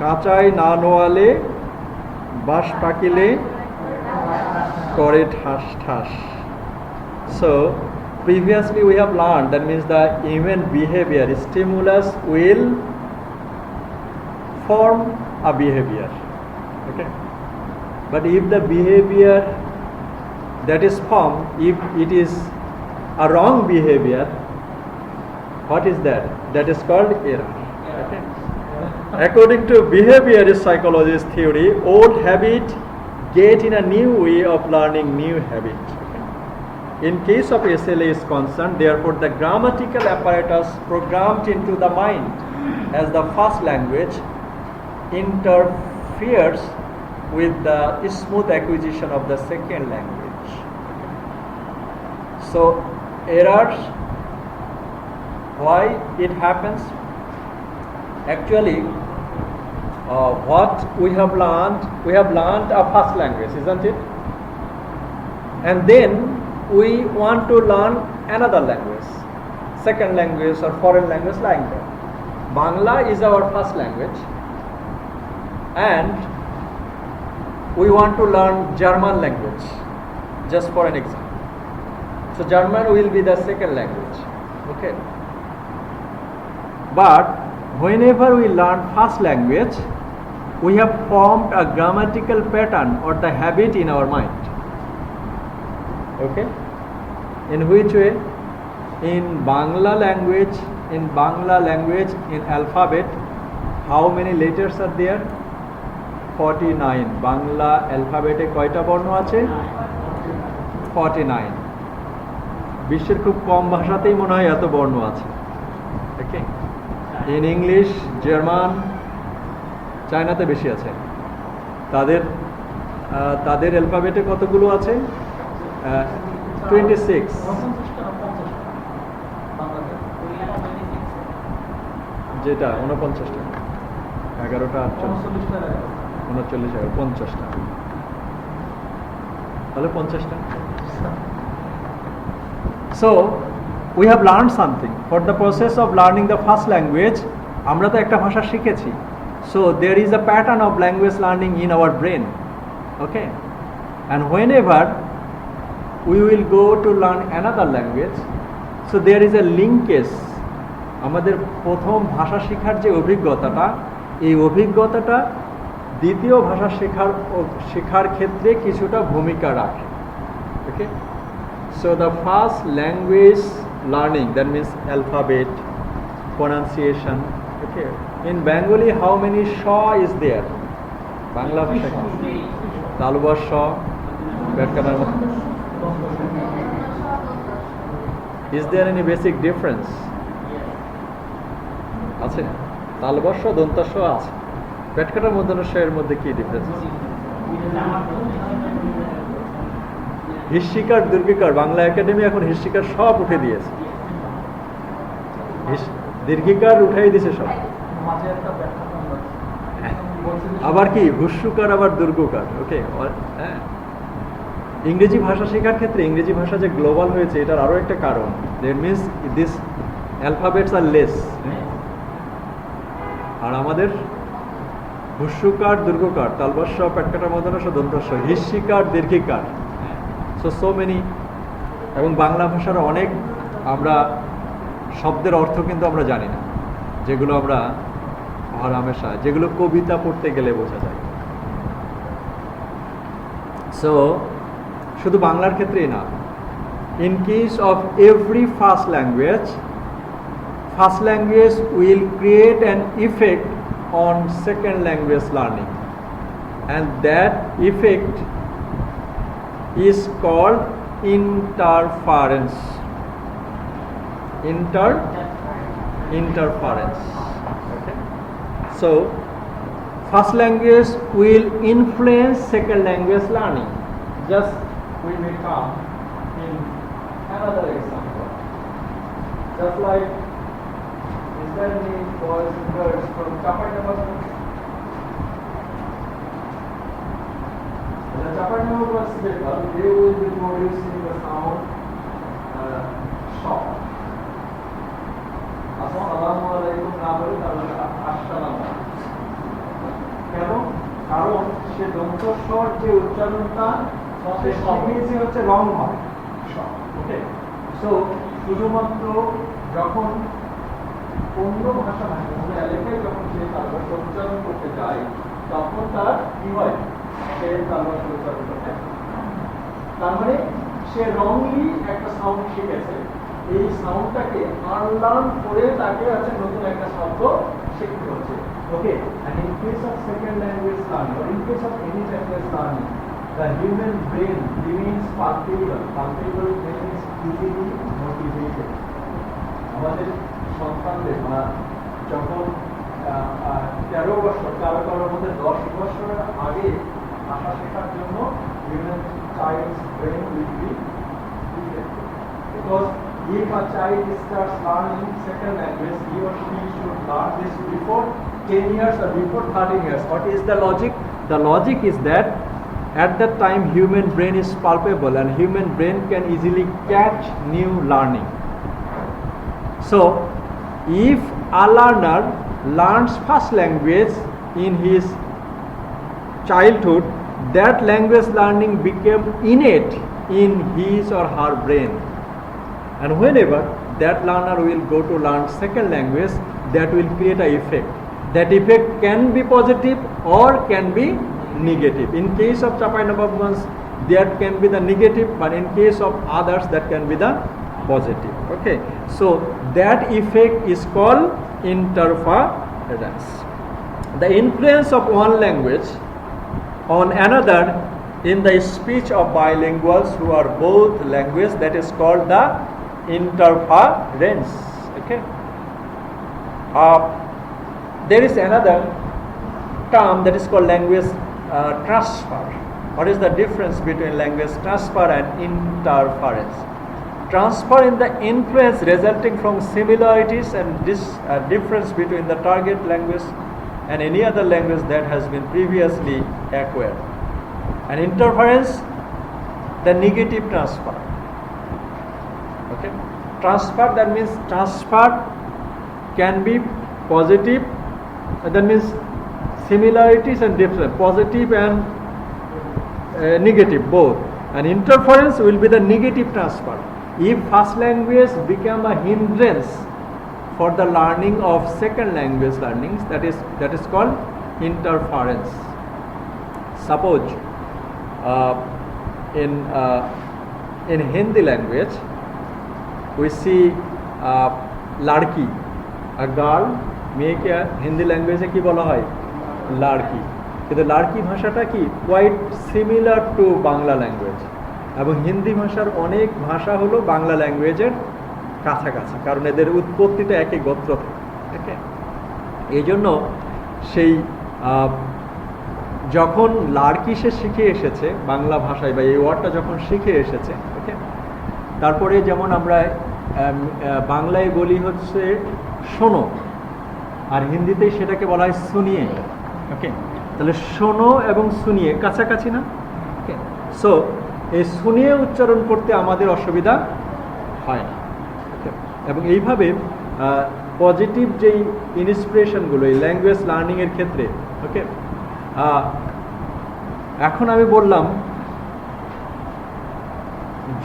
কাঁচাই না নোয়ালে বাঁশ পাকিলে করে ঠাস ঠাস. So previously we have learned that means the human behavior stimulus will form a behavior. Okay, but if the behavior that is formed, if it is a wrong behavior, what is that? That is called error. Okay. According to behaviorist psychologist theory, old habit get in a new way of learning new habit. Okay. In case of SLA is concerned, therefore the grammatical apparatus programmed into the mind as the first language interferes with the smooth acquisition of the second language. So errors, why it happens? Actually, what we have learned a first language, isn't it? And then we want to learn another language, second language or foreign language like that. Bangla is our first language, and we want to learn German language, just for an example. So German will be the second language. Okay. But whenever we learn first language, we have formed a grammatical pattern or the habit in our mind. Okay. In which way? In Bangla language, in alphabet, how many letters are there? 49. Bangla alphabet e koyta বর্ণ আছে? 49. বিশ্বের খুব কম ভাষাতেই মনে হয় এত বর্ণ আছে. ওকে. ইন ইংলিশ, জার্মান, চায়নাতে বেশি আছে. তাদের অ্যালফাবেটে কতগুলো আছে? 26. যেটা 49টা, 11টা 39 50টা, তাহলে 50টা. So we have learned something. For the process of learning the first language, আমরা তো একটা ভাষা শিখেছি. So there is a pattern of language learning in our brain. Okay, and whenever we will go to learn another language, so there is a linkage. আমাদের প্রথম ভাষা শেখার যে অভিজ্ঞতাটা, এই অভিজ্ঞতাটা দ্বিতীয় ভাষা শেখার ক্ষেত্রে কিছুটা ভূমিকা রাখে. Okay. So the first language learning, that means alphabet, pronunciation. Okay. In Bengali, how many sha is there? Bangla bhasha. Talbar sha, Betkanar. Is there any basic difference? আছে? Talbar sha, Donta sha আছে. Betkanar মধ্যে এর মধ্যে কি difference? হিস্যিকার দীর্ঘিকার, Bangla academy এখন হিস্যিকার সব উঠে দিয়েছে, দীর্ঘিকার উঠাই দিয়েছে সব. আবার কি হুস্যকার, আবার দুর্গকার. ওকে. হ্যাঁ, ইংরেজি ভাষা শেখার ক্ষেত্রে ইংরেজি ভাষা যে গ্লোবাল হয়েছে এটার আরো একটা কারণ, that means this alphabets are less. আর আমাদের হুস্যকার, দুর্গকার, তালবস্য, পেটকাটা, মদনস্য, দন্তস্য, হিস্যিকার, দীর্ঘিকার. So many. এবং বাংলা ভাষার অনেক আমরা শব্দের অর্থ কিন্তু আমরা জানি না, যেগুলো আমরা হরহামেশা, যেগুলো কবিতা পড়তে গেলে বোঝা যায়. সো শুধু বাংলার ক্ষেত্রেই না, in case of every first language will create an effect on second language learning, and that effect is called interference. Interference. Okay. So first language will influence second language learning. Just we may come in another example. Just like, is there any boys and girls from Japanese? The Japanese people, they will be producing the sound shop. Assalamu alaikum. সে দন্তস্বর যে উচ্চারণটা ইংরেজি হচ্ছে রং হয়। ওকে, so শুধুমাত্র যখন অন্য ভাষা অন্য এলাকায় যখন সে তার ভাষা উচ্চারণ করতে যায় তখন তার কি হয়, সে তার ভাষা উচ্চারণ করতে, তার মানে সে রংলি একটা সাউন্ড শিখেছে, এই সাউন্ডটাকে আনলার্ন করে তাকে আছে নতুন একটা শব্দ শিখতে হচ্ছে। ওকে, and in case of second language learning or in case of any language learning, the human brain remains palpable. Palpable means easily motivated. আমাদের সন্তানদের যখন 13 বছর কারোর মধ্যে 10 বছরের আগে ভাষা শেখার জন্য human child's brain will be defective. Because if a child starts learning second language, he or she should learn this before 10 years or before 13 years. What is the logic? The logic is that at that time human brain is palpable and human brain can easily catch new learning. So if a learner learns first language in his childhood, that language learning became innate in his or her brain. And whenever that learner will go to learn second language, that will create an effect. That effect can be positive or can be negative. In case of Chapai-Nawabganj, that can be the negative, but in case of others, that can be the positive. Okay, so that effect is called interference. The influence of one language on another in the speech of bilinguals who are both language, that is called the interference. Okay, there is another term that is called language transfer. What is the difference between language transfer and interference? Transfer in the influence resulting from similarities and difference between the target language and any other language that has been previously acquired. And interference, the negative transfer. Okay, transfer, that means transfer can be positive, that means similarities and difference, positive and negative both. And interference will be the negative transfer. If first language become a hindrance for the learning of second language learnings, that is called interference. Suppose in Hindi language we see ladki, a girl, মেয়েকে হিন্দি ল্যাঙ্গুয়েজে কি বলা হয়, লাড়কি। কিন্তু লাড়কি ভাষাটা কি quite similar to Bangla language, এবং হিন্দি ভাষার অনেক ভাষা হলো বাংলা ল্যাঙ্গুয়েজের কাছাকাছি, কারণ এদের উৎপত্তিটা একই গোত্র থেকে। ওকে, এই জন্য সেই যখন লাড়কি সে শিখে এসেছে বাংলা ভাষায়, বা এই ওয়ার্ডটা যখন শিখে এসেছে, ওকে, তারপরে যেমন আমরা বাংলায় বলি হচ্ছে শোনো, আর হিন্দিতে সেটাকে বলা হয় শুনিয়ে। ওকে, তাহলে শোনো এবং শুনিয়ে কাছাকাছি না? ওকে, সো এই শুনিয়ে উচ্চারণ করতে আমাদের অসুবিধা হয় না। ওকে, এবং এইভাবে পজিটিভ যেই ইন্সপিরেশনগুলো এই ল্যাঙ্গুয়েজ লার্নিংয়ের ক্ষেত্রে, ওকে, এখন আমি বললাম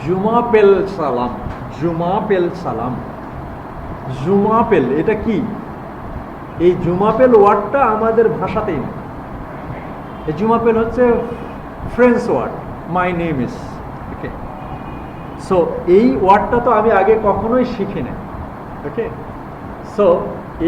জুমাপেল সালাম, জুমাপেল সালাম, জুমাপেল এটা কি? এই জুমাপেল ওয়ার্ডটা আমাদের ভাষাতেই নেই। এই জুমাপেল হচ্ছে French word, my name is. Okay, so এই ওয়ার্ডটা তো আমি আগে কখনোই শিখি না। ওকে, সো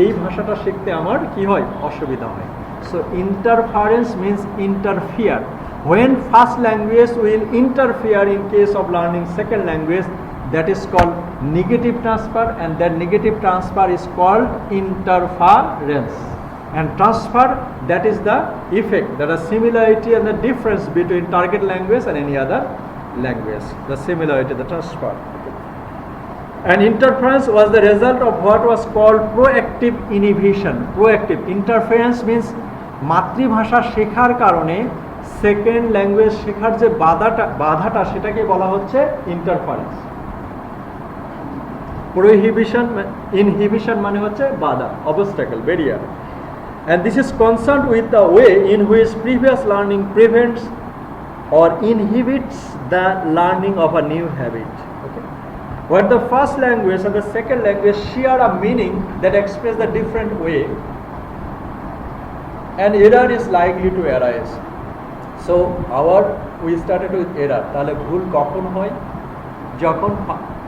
এই ভাষাটা শিখতে আমার কি হয়, অসুবিধা হয়। So interference means interfere. When first language will interfere in case of learning second language, that is called negative transfer, and that negative transfer is called interference. And transfer, that is the effect, that is similarity and the difference between target language and any other language, the similarity, the transfer. And interference was the result of what was called proactive inhibition. Proactive interference means মাতৃভাষা শেখার কারণে second language শেখার যে বাধাটা সেটাকে বলা হচ্ছে interference. Prohibition, inhibition মানে হচ্ছে বাধা, obstacle, barrier. And this is concerned with the way in which previous learning prevents or inhibits the learning of a new habit. Okay? Where the first language and the second language share a meaning that express the different way, an error is likely to arise. So we started with error. তাহলে ভুল কখন হয়? যখন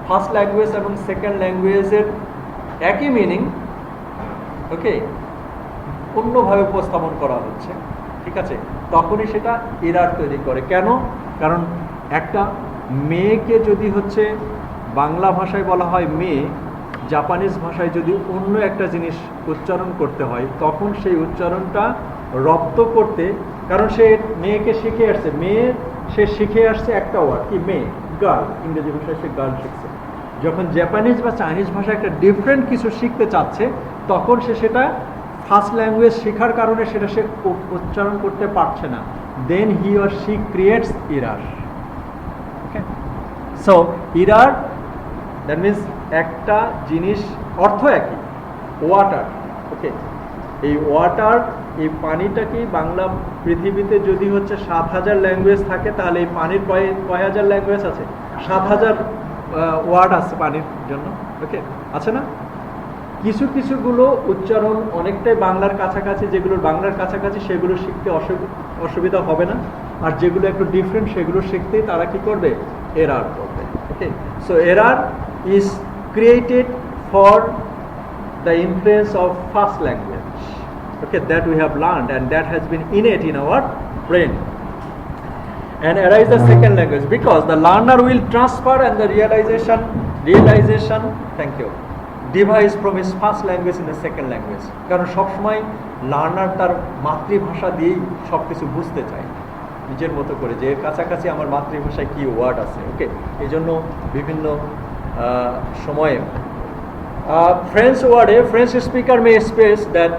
first language এবং second ল্যাঙ্গুয়েজের একই meaning ওকে অন্যভাবে উপস্থাপন করা হচ্ছে, ঠিক আছে, তখনই সেটা এরার তৈরি করে। কেন? কারণ একটা মেয়েকে যদি হচ্ছে বাংলা ভাষায় বলা হয় মেয়ে, জাপানিজ ভাষায় যদি অন্য একটা জিনিস উচ্চারণ করতে হয়, তখন সেই উচ্চারণটা রপ্ত করতে, কারণ সে মেয়েকে শিখে আসছে, সে শিখে আসছে একটা ওয়ার্ড কি মেয়ে, গার্ল, ইংরেজি ভাষায় সে গার্ল শিখছে। যখন জাপানিজ বা চাইনিজ ভাষায় একটা ডিফারেন্ট কিছু শিখতে চাচ্ছে, তখন সে সেটা ফার্স্ট ল্যাঙ্গুয়েজ শেখার কারণে সেটা সে উচ্চারণ করতে পারছে না, then he or she creates error. Okay, so error that means একটা জিনিস অর্থ একই, ওয়াটার। ওকে, এই ওয়াটার, এই পানিটা কি বাংলা পৃথিবীতে যদি হচ্ছে 7,000 ল্যাঙ্গুয়েজ থাকে, তাহলে এই পানির কয় হাজার ল্যাঙ্গুয়েজ আছে? 7,000 ওয়ার্ড আছে পানির জন্য। ওকে, আছে না? কিছুগুলো উচ্চারণ অনেকটাই বাংলার কাছাকাছি, যেগুলোর বাংলার কাছাকাছি সেগুলো শিখতে অসুবিধা হবে না, আর যেগুলো একটু ডিফারেন্ট সেগুলো শিখতেই তারা কি করবে? এরার করবে। Okay, so error is created for the influence of first language, okay, that we have learned and that has been innate in our brain, and arise the second language because the learner will transfer and the realization thank you device from his first language in the second language, কারণ সবসময় learner তার মাতৃভাষা দিয়েই সব কিছু বুঝতে চায় নিজের মতো করে, যে কাছাকাছি আমার মাতৃভাষায় কি ওয়ার্ড আছে। ওকে, এই জন্য বিভিন্ন সময়ে ফ্রেঞ্চ ওয়ার্ডে French speaker May space that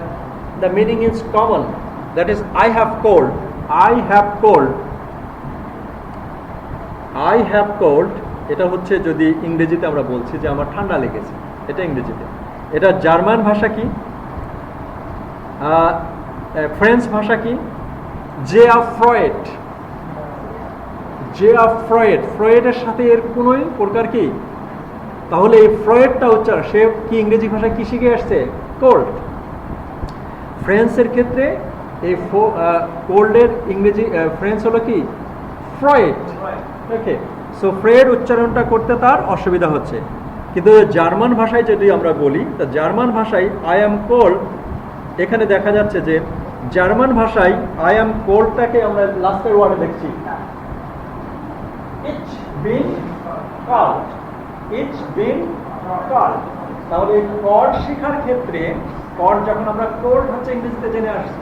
the meaning is common, that is I have cold, এটা হচ্ছে যদি ইংরেজিতে আমরা বলছি যে আমার ঠান্ডা লেগেছে, এটা ইংরেজিতে। এটা জার্মান ভাষা কি, ফ্রেঞ্চ ভাষা কি, জে অফ ফ্রয়েডের সাথে এর কোনো প্রকার কি, তাহলে এই ফ্রয়েডটা উচ্চারণ সে কি ইংরেজি ভাষায় কি শিখে আসছে? কোল্ড। ফ্রেঞ্চের ক্ষেত্রে এই কোল্ডের ইংরেজি ফ্রেঞ্চ হলো কি? ফ্রয়েড। ওকে, সো ফ্রয়েড উচ্চারণটা করতে তার অসুবিধা হচ্ছে। কিন্তু জার্মান ভাষায় যদি আমরা বলি, তা জার্মান ভাষায় আই অ্যাম কোল্ড, এখানে দেখা যাচ্ছে যে জার্মান ভাষায় আই অ্যাম কোল্ডটাকে আমরা লাস্টের ওয়ার্ডে দেখছি ইচ বিন কল্ড। তাহলে কল্ড শেখার ক্ষেত্রে কল্ড যখন আমরা কোল্ড হচ্ছে ইংরেজিতে জেনে আসছি,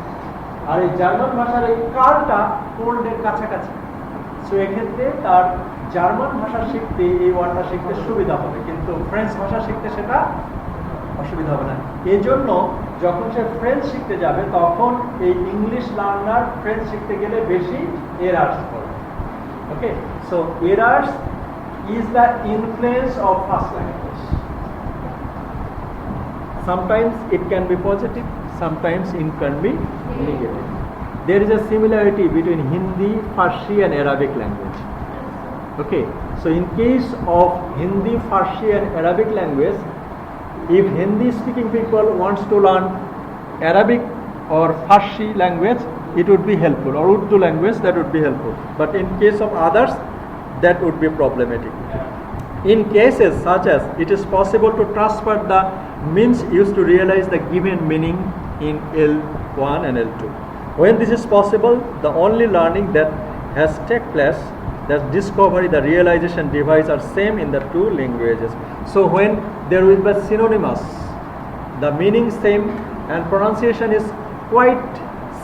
আর এই জার্মান ভাষার এই কালটা কোল্ডের কাছাকাছি, সো এক্ষেত্রে তার জার্মান ভাষা শিখতে এই ওয়ার্ডটা শিখতে সুবিধা হবে, কিন্তু ফ্রেঞ্চ ভাষা শিখতে সেটা অসুবিধা হবে না। এই জন্য যখন সে ফ্রেঞ্চ শিখতে যাবে, তখন এই ইংলিশ লার্নার ফ্রেঞ্চ শিখতে গেলে বেশি এরার্স করবে। Okay, so errors is the influence of first language. Sometimes it can be positive, sometimes it can be negative. There is a similarity between Hindi, Farsi and Arabic language. Okay, so in case of Hindi, Farsi and Arabic language, if Hindi speaking people wants to learn Arabic or Farsi language, it would be helpful, or Urdu language, that would be helpful. But in case of others, that would be problematic. In cases such as it is possible to transfer the means used to realize the given meaning in L1 and L2. When this is possible, the only learning that has take place, the discovery, the realization device are same in the two languages. So when there will be synonymous, the meaning same and pronunciation is quite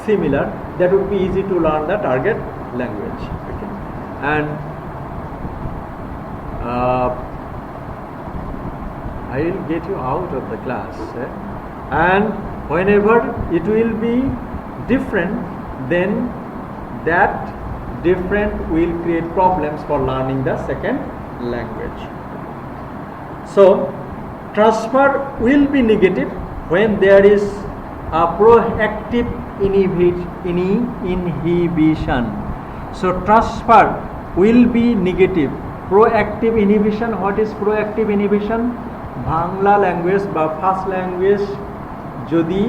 similar, that would be easy to learn the target language. Okay? And I will get you out of the class, and whenever it will be different, then that different will create problems for learning the second language. So transfer will be negative when there is proactive inhibition. So transfer will be negative. Proactive inhibition, what is proactive inhibition? Bangla language বা first language যদি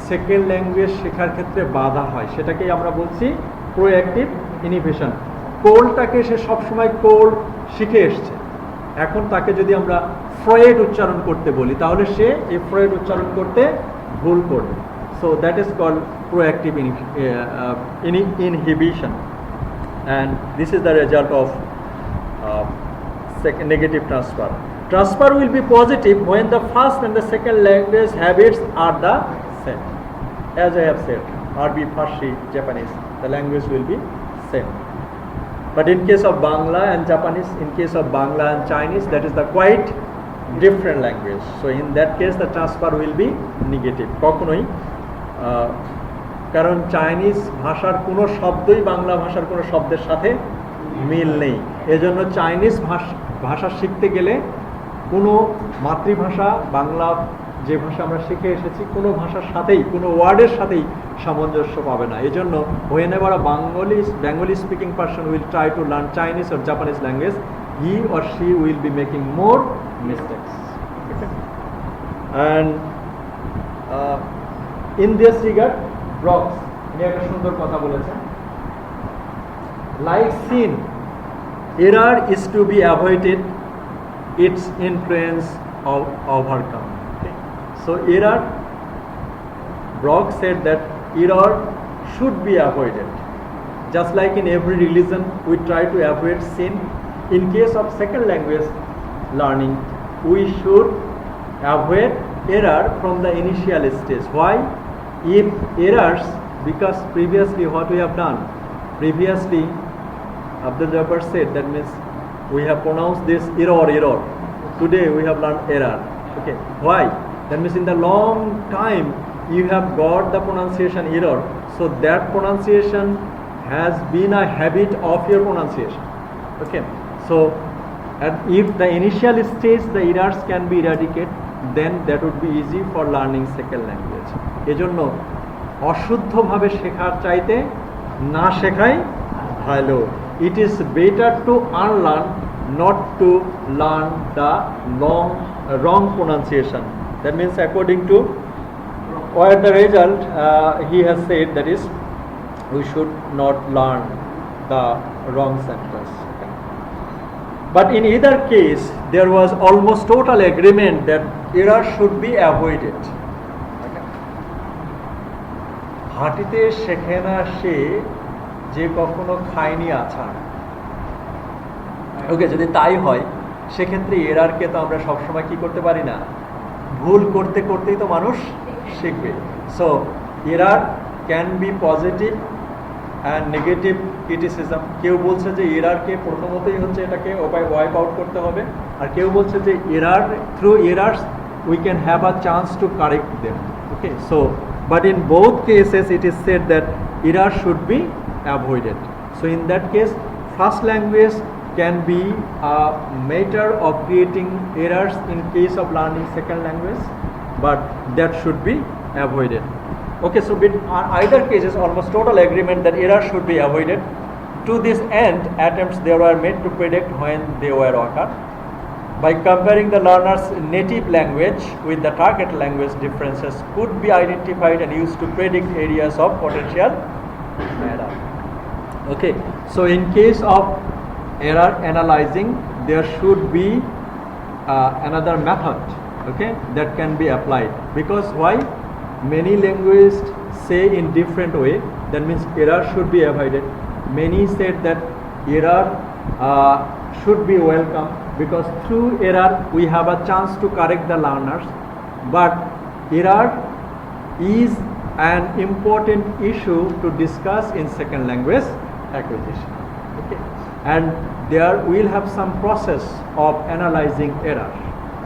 second language শেখার ক্ষেত্রে বাধা হয় সেটাকেই আমরা বলছি proactive inhibition. কোলটাকে সে সবসময় কোল শিখে এসছে, এখন তাকে যদি আমরা ফ্রয়েড উচ্চারণ করতে বলি তাহলে সে এই ফ্রয়েড উচ্চারণ করতে ভুল করবে। So that is called proactive inhibition, and this is the result of second negative transfer. Transfer will be positive when the first and the second language habits are the same. As I have said, Arabic, Farsi, Japanese, the language will be same. But in case of Bangla and Japanese, in case of Bangla and Chinese, that is the quite different language. So in that case, the transfer will be negative. কখনোই কারণ Chinese ভাষার কোনো শব্দই বাংলা ভাষার কোনো শব্দের সাথে মিল নেই, এজন্য চাইনিজ ভাষা শিখতে গেলে কোনো মাতৃভাষা বাংলা যে ভাষা আমরা শিখে এসেছি কোনো ভাষার সাথেই কোনো ওয়ার্ডের সাথেই সামঞ্জস্য পাবে না। এজন্য whenever a Bengali speaking person will try to learn Chinese or Japanese language, he or she will be making more mistakes. Okay? And in this regard, Brooks ইনি একটা সুন্দর কথা বলেছেন, like sin, error is to be avoided, its influence overcome. Okay? So error, Brock said that error should be avoided. Just like in every religion we try to avoid sin, in case of second language learning we should avoid error from the initial stage. Why? If errors, because previously what we have done, previously Abdus said, that means we have pronounced this error. Today we have learned error. Okay, why? That means in the long time you have got the pronunciation error, so that pronunciation has been a habit of your pronunciation. Okay, so and if the initial stage the errors can be eradicated, then that would be easy for learning second language. এজন্য অশুদ্ধভাবে শেখার চাইতে না শেখাই ভালো। It is better to unlearn, not to learn the wrong pronunciation. That means according to what the result he has said, that is we should not learn the wrong sentence. Okay. But in either case there was almost total agreement that error should be avoided. হাঁটিতে শেখে না সে যে কখনো খায়নি আছাড়। ওকে, যদি তাই হয় সেক্ষেত্রে এরারকে তো আমরা সবসময় কি করতে পারি না, ভুল করতে করতেই তো মানুষ শিখবে। So error can be positive and negative criticism. কেউ বলছে যে এরারকে প্রথমতই হচ্ছে এটাকে ওয়াইপ আউট করতে হবে, আর কেউ বলছে যে error through errors we can have a chance to correct them. Okay, so but in both cases it is said that error should be avoided. So in that case first language can be a matter of creating errors in case of learning second language, but that should be avoided. Okay, so with either cases almost total agreement that error should be avoided. To this end attempts there were made to predict when they were occur. By comparing the learner's native language with the target language, differences could be identified and used to predict areas of potential error. Okay, so in case of error analyzing there should be another method, okay, that can be applied. Because why? Many linguists say in different way, that means error should be avoided. Many said that error should be welcome, because through error we have a chance to correct the learners, but error is an important issue to discuss in second language acquisition. Okay, and there we'll have some process of analyzing error.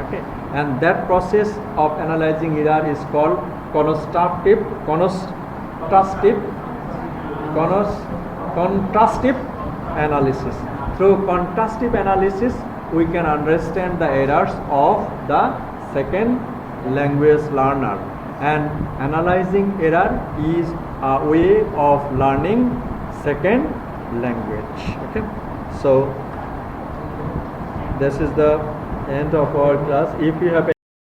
Okay, and that process of analyzing error is called contrastive analysis. Through contrastive analysis we can understand the errors of the second language learner. and analyzing error is a way of learning second language. Okay, so this is the end of our class. If you have